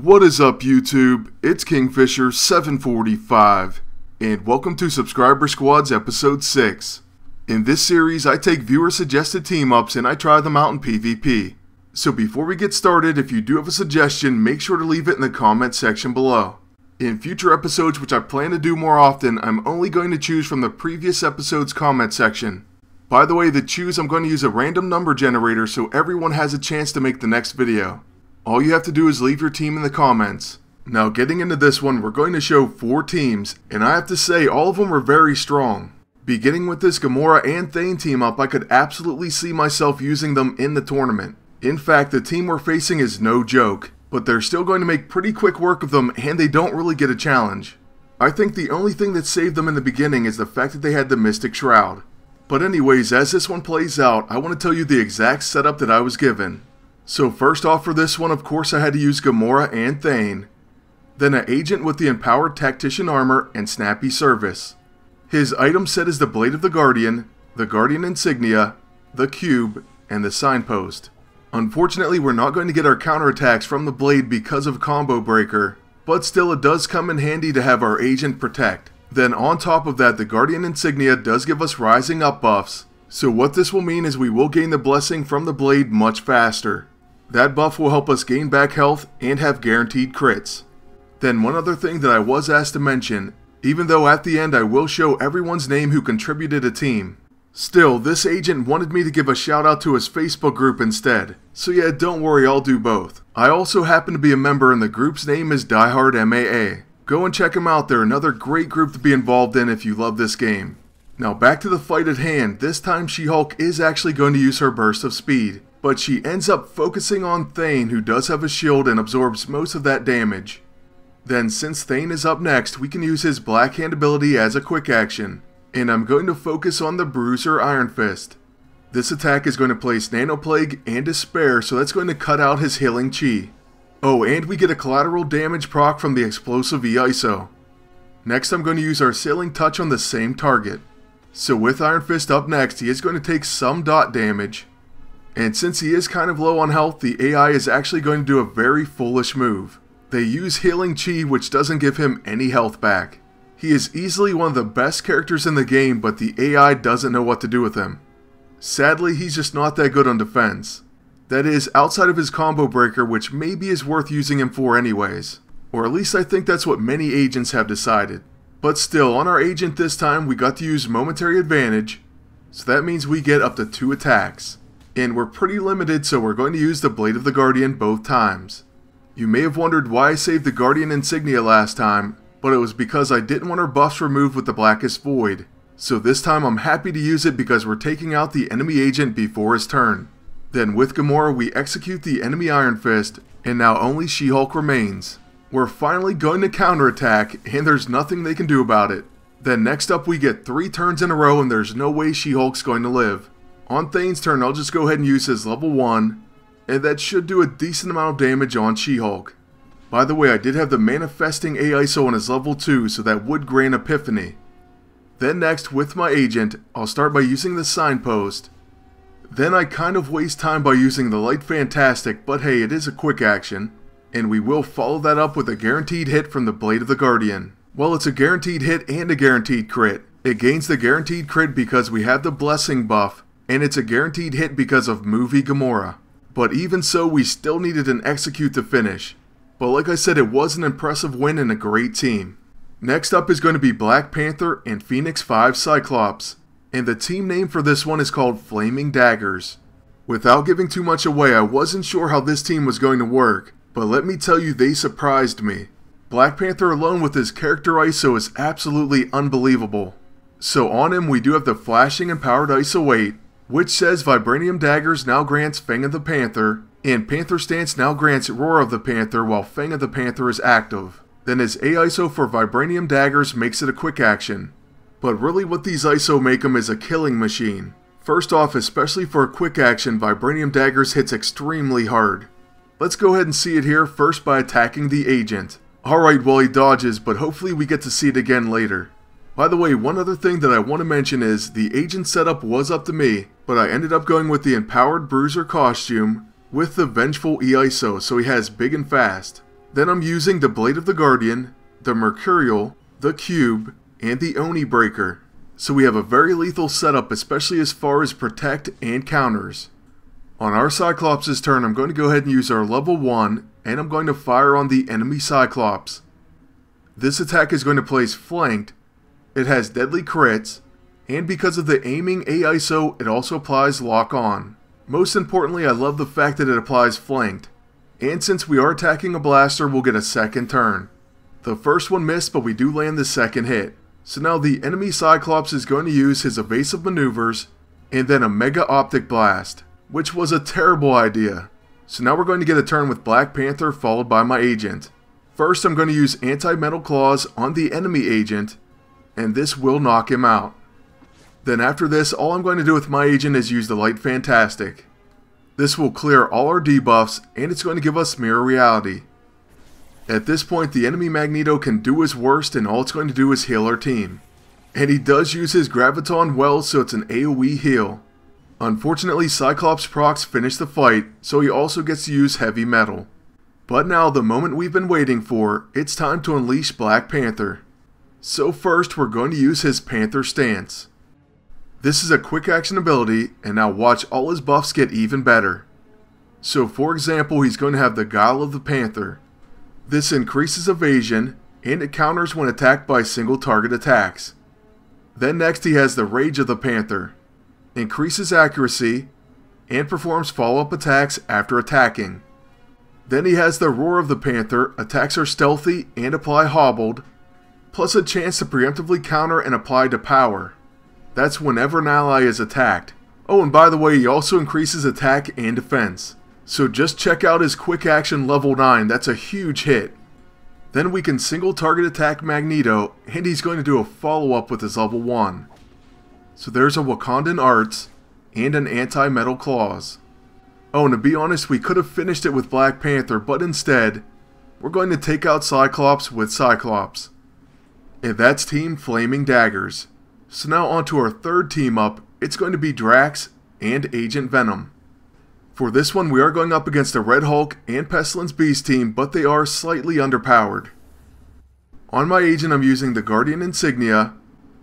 What is up YouTube? It's Kingfisher745 and welcome to Subscriber Squad's episode 6. In this series I take viewer suggested team ups and I try them out in PvP. So before we get started, if you do have a suggestion, make sure to leave it in the comment section below. In future episodes, which I plan to do more often, I'm only going to choose from the previous episode's comment section. By the way, to choose I'm going to use a random number generator so everyone has a chance to make the next video. All you have to do is leave your team in the comments. Now getting into this one, we're going to show 4 teams, and I have to say all of them are very strong. Beginning with this Gamora and Thane team up, I could absolutely see myself using them in the tournament. In fact, the team we're facing is no joke, but they're still going to make pretty quick work of them and they don't really get a challenge. I think the only thing that saved them in the beginning is the fact that they had the Mystic Shroud. But anyways, as this one plays out, I want to tell you the exact setup that I was given. So first off for this one, of course I had to use Gamora and Thane. Then an agent with the empowered tactician armor and snappy service. His item set is the Blade of the Guardian Insignia, the Cube, and the Signpost. Unfortunately, we're not going to get our counterattacks from the Blade because of Combo Breaker, but still it does come in handy to have our agent protect. Then on top of that, the Guardian Insignia does give us rising up buffs, so what this will mean is we will gain the blessing from the Blade much faster. That buff will help us gain back health and have guaranteed crits. Then one other thing that I was asked to mention, even though at the end I will show everyone's name who contributed a team. Still, this agent wanted me to give a shout out to his Facebook group instead, so yeah, don't worry, I'll do both. I also happen to be a member and the group's name is Diehard MAA. Go and check them out, they're another great group to be involved in if you love this game. Now back to the fight at hand. This time She-Hulk is actually going to use her burst of speed, but she ends up focusing on Thane, who does have a shield and absorbs most of that damage. Then since Thane is up next, we can use his Black Hand ability as a quick action, and I'm going to focus on the Bruiser Iron Fist. This attack is going to place Nano Plague and Despair, so that's going to cut out his healing chi. Oh, and we get a collateral damage proc from the explosive E-ISO. Next I'm going to use our Sailing Touch on the same target. So with Iron Fist up next, he is going to take some dot damage. And since he is kind of low on health, the AI is actually going to do a very foolish move. They use Healing Chi, which doesn't give him any health back. He is easily one of the best characters in the game, but the AI doesn't know what to do with him. Sadly, he's just not that good on defense. That is, outside of his Combo Breaker, which maybe is worth using him for anyways. Or at least I think that's what many agents have decided. But still, on our agent this time, we got to use Momentary Advantage, so that means we get up to 2 attacks. And we're pretty limited, so we're going to use the Blade of the Guardian both times. You may have wondered why I saved the Guardian Insignia last time, but it was because I didn't want her buffs removed with the Blackest Void. So this time I'm happy to use it because we're taking out the enemy agent before his turn. Then with Gamora we execute the enemy Iron Fist, and now only She-Hulk remains. We're finally going to counterattack, and there's nothing they can do about it. Then next up we get 3 turns in a row and there's no way She-Hulk's going to live. On Thane's turn, I'll just go ahead and use his level 1, and that should do a decent amount of damage on She-Hulk. By the way, I did have the Manifesting E-ISO on his level 2, so that would grant Epiphany. Then next, with my agent, I'll start by using the Signpost. Then I kind of waste time by using the Light Fantastic, but hey, it is a quick action. And we will follow that up with a guaranteed hit from the Blade of the Guardian. Well, it's a guaranteed hit and a guaranteed crit. It gains the guaranteed crit because we have the Blessing buff, and it's a guaranteed hit because of Movie Gamora. But even so, we still needed an execute to finish. But like I said, it was an impressive win and a great team. Next up is going to be Black Panther and Phoenix 5 Cyclops. And the team name for this one is called Flaming Daggers. Without giving too much away, I wasn't sure how this team was going to work, but let me tell you, they surprised me. Black Panther alone with his character ISO is absolutely unbelievable. So on him we do have the flashing empowered ISO 8, which says Vibranium Daggers now grants Fang of the Panther, and Panther Stance now grants Roar of the Panther while Fang of the Panther is active. Then his A-ISO for Vibranium Daggers makes it a quick action. But really what these ISO make him is a killing machine. First off, especially for a quick action, Vibranium Daggers hits extremely hard. Let's go ahead and see it here first by attacking the agent. Alright, well he dodges, but hopefully we get to see it again later. By the way, one other thing that I want to mention is the agent setup was up to me, but I ended up going with the Empowered Bruiser costume with the Vengeful E-ISO, so he has big and fast. Then I'm using the Blade of the Guardian, the Mercurial, the Cube, and the Oni Breaker. So we have a very lethal setup, especially as far as protect and counters. On our Cyclops' turn, I'm going to go ahead and use our level 1, and I'm going to fire on the enemy Cyclops. This attack is going to place flanked, it has deadly crits, and because of the aiming AISO, it also applies lock on. Most importantly, I love the fact that it applies flanked, and since we are attacking a blaster, we'll get a second turn. The first one missed, but we do land the second hit. So now the enemy Cyclops is going to use his Evasive Maneuvers, and then a Mega Optic Blast, which was a terrible idea. So now we're going to get a turn with Black Panther followed by my agent. First, I'm going to use Anti-Metal Claws on the enemy agent, and this will knock him out. Then after this, all I'm going to do with my agent is use the Light Fantastic. This will clear all our debuffs, and it's going to give us Mirror Reality. At this point, the enemy Magneto can do his worst, and all it's going to do is heal our team. And he does use his Graviton Well, so it's an AoE heal. Unfortunately, Cyclops procs finish the fight, so he also gets to use Heavy Metal. But now, the moment we've been waiting for, it's time to unleash Black Panther. So first, we're going to use his Panther Stance. This is a quick action ability, and now watch all his buffs get even better. So for example, he's going to have the Guile of the Panther. This increases evasion, and it counters when attacked by single target attacks. Then next he has the Rage of the Panther. Increases accuracy, and performs follow-up attacks after attacking. Then he has the Roar of the Panther, attacks are stealthy and apply hobbled, plus a chance to preemptively counter and apply to power. That's whenever an ally is attacked. Oh, and by the way, he also increases attack and defense. So just check out his quick action level 9, that's a huge hit. Then we can single target attack Magneto, and he's going to do a follow-up with his level 1. So there's a Wakandan Arts, and an Anti-Metal Claws. Oh, and to be honest, we could have finished it with Black Panther, but instead, we're going to take out Cyclops with Cyclops. And that's Team Flaming Daggers. So now onto our third team up, it's going to be Drax and Agent Venom. For this one, we are going up against a Red Hulk and Pestilence Beast team, but they are slightly underpowered. On my agent, I'm using the Guardian Insignia,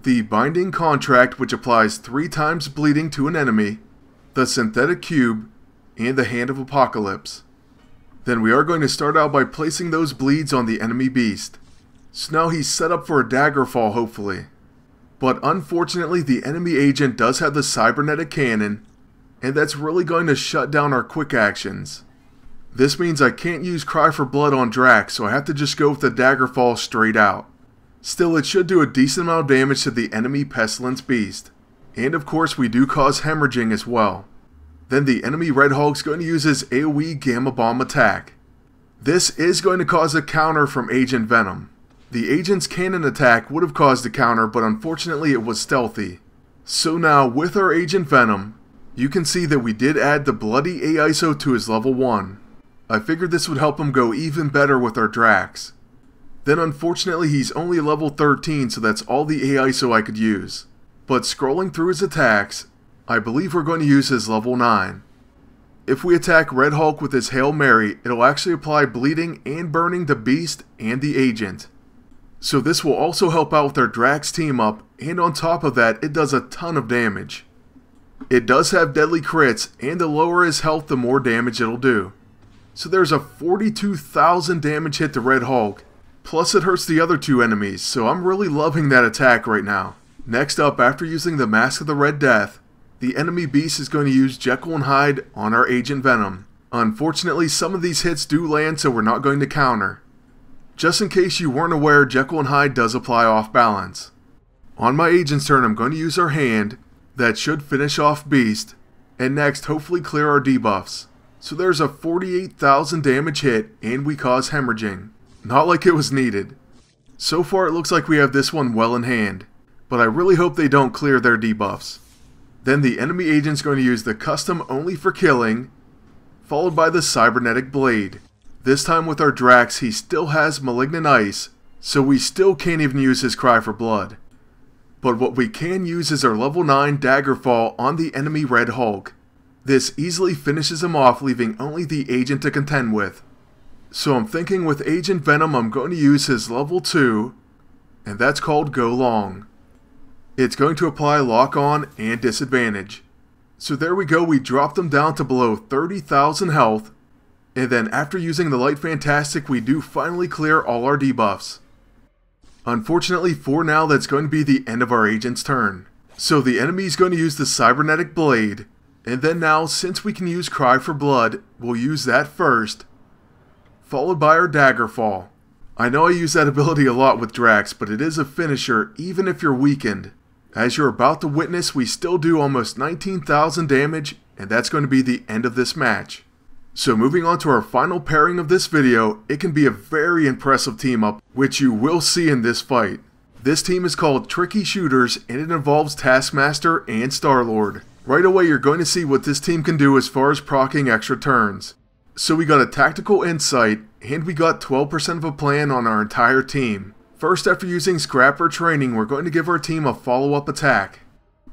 the Binding Contract, which applies 3 times bleeding to an enemy, the Synthetic Cube, and the Hand of Apocalypse. Then we are going to start out by placing those bleeds on the enemy beast. So now he's set up for a Daggerfall, hopefully. But unfortunately, the enemy agent does have the Cybernetic Cannon, and that's really going to shut down our quick actions. This means I can't use Cry for Blood on Drax, so I have to just go with the Daggerfall straight out. Still, it should do a decent amount of damage to the enemy Pestilence Beast. And of course, we do cause hemorrhaging as well. Then the enemy Red Hulk's going to use his AoE Gamma Bomb attack. This is going to cause a counter from Agent Venom. The agent's cannon attack would have caused a counter, but unfortunately it was stealthy. So now, with our Agent Venom, you can see that we did add the Bloody AISO to his level 1. I figured this would help him go even better with our Drax. Then unfortunately he's only level 13, so that's all the AISO I could use. But scrolling through his attacks, I believe we're going to use his level 9. If we attack Red Hulk with his Hail Mary, it'll actually apply bleeding and burning to Beast and the agent. So this will also help out with our Drax team up, and on top of that, it does a ton of damage. It does have deadly crits, and the lower his health, the more damage it'll do. So there's a 42,000 damage hit to Red Hulk, plus it hurts the other 2 enemies, so I'm really loving that attack right now. Next up, after using the Masque of the Red Death, the enemy beast is going to use Jekyll and Hyde on our Agent Venom. Unfortunately, some of these hits do land, so we're not going to counter. Just in case you weren't aware, Jekyll and Hyde does apply off balance. On my agent's turn, I'm going to use our hand, that should finish off Beast, and next hopefully clear our debuffs. So there's a 48,000 damage hit, and we cause hemorrhaging. Not like it was needed. So far it looks like we have this one well in hand, but I really hope they don't clear their debuffs. Then the enemy agent's going to use the Custom Only for Killing, followed by the Cybernetic Blade. This time with our Drax, he still has Malignant Ice, so we still can't even use his Cry for Blood. But what we can use is our level 9 Daggerfall on the enemy Red Hulk. This easily finishes him off, leaving only the agent to contend with. So I'm thinking with Agent Venom I'm going to use his level 2, and that's called Go Long. It's going to apply lock on and disadvantage. So there we go, we dropped them down to below 30,000 health, and then after using the Light Fantastic we do finally clear all our debuffs. Unfortunately for now that's going to be the end of our agent's turn. So the enemy is going to use the Cybernetic Blade, and then now since we can use Cry for Blood, we'll use that first, followed by our Daggerfall. I know I use that ability a lot with Drax, but it is a finisher even if you're weakened. As you're about to witness, we still do almost 19,000 damage, and that's going to be the end of this match. So moving on to our final pairing of this video, it can be a very impressive team up, which you will see in this fight. This team is called Tricky Shooters, and it involves Taskmaster and Star-Lord. Right away you're going to see what this team can do as far as proccing extra turns. So we got a tactical insight, and we got 12% of a plan on our entire team. First, after using Scrapper training, we're going to give our team a follow-up attack.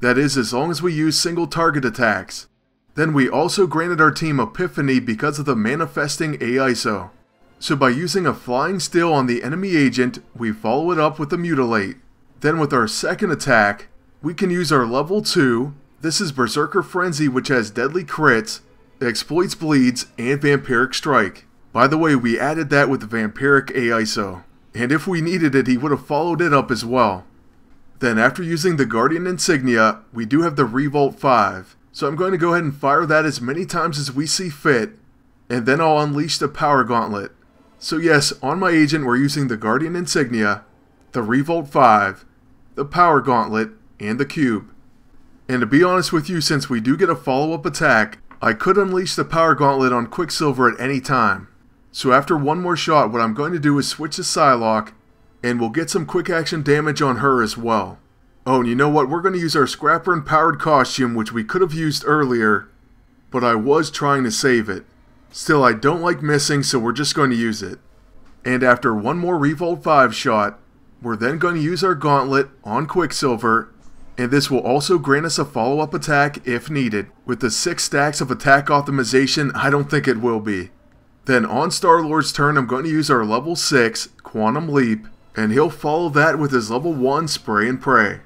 That is, as long as we use single target attacks. Then we also granted our team Epiphany because of the Manifesting AISO. So by using a Flying Still on the enemy agent, we follow it up with a Mutilate. Then with our second attack, we can use our level 2, this is Berserker Frenzy, which has deadly crits, exploits bleeds, and Vampiric Strike. By the way, we added that with the Vampiric AISO. And if we needed it, he would have followed it up as well. Then after using the Guardian Insignia, we do have the Revolt 5. So I'm going to go ahead and fire that as many times as we see fit, and then I'll unleash the Power Gauntlet. So yes, on my agent we're using the Guardian Insignia, the Revolt 5, the Power Gauntlet, and the Cube. And to be honest with you, since we do get a follow-up attack, I could unleash the Power Gauntlet on Quicksilver at any time. So after one more shot, what I'm going to do is switch to Psylocke, and we'll get some quick action damage on her as well. Oh, and you know what, we're going to use our Scrapper Empowered costume, which we could have used earlier, but I was trying to save it. Still, I don't like missing, so we're just going to use it. And after one more Revolt 5 shot, we're then going to use our Gauntlet on Quicksilver, and this will also grant us a follow-up attack if needed. With the 6 stacks of attack optimization, I don't think it will be. Then on Star-Lord's turn, I'm going to use our level 6, Quantum Leap, and he'll follow that with his level 1, Spray and Pray.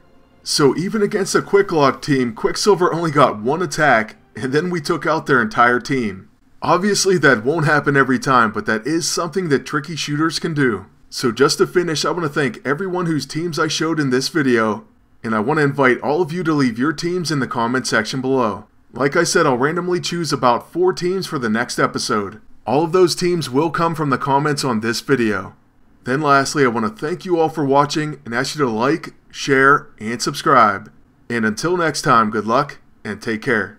So even against a Quick Lock team, Quicksilver only got 1 attack, and then we took out their entire team. Obviously that won't happen every time, but that is something that Tricky Shooters can do. So just to finish, I want to thank everyone whose teams I showed in this video, and I want to invite all of you to leave your teams in the comment section below. Like I said, I'll randomly choose about 4 teams for the next episode. All of those teams will come from the comments on this video. Then lastly, I want to thank you all for watching and ask you to like, share, and subscribe. And until next time, good luck and take care.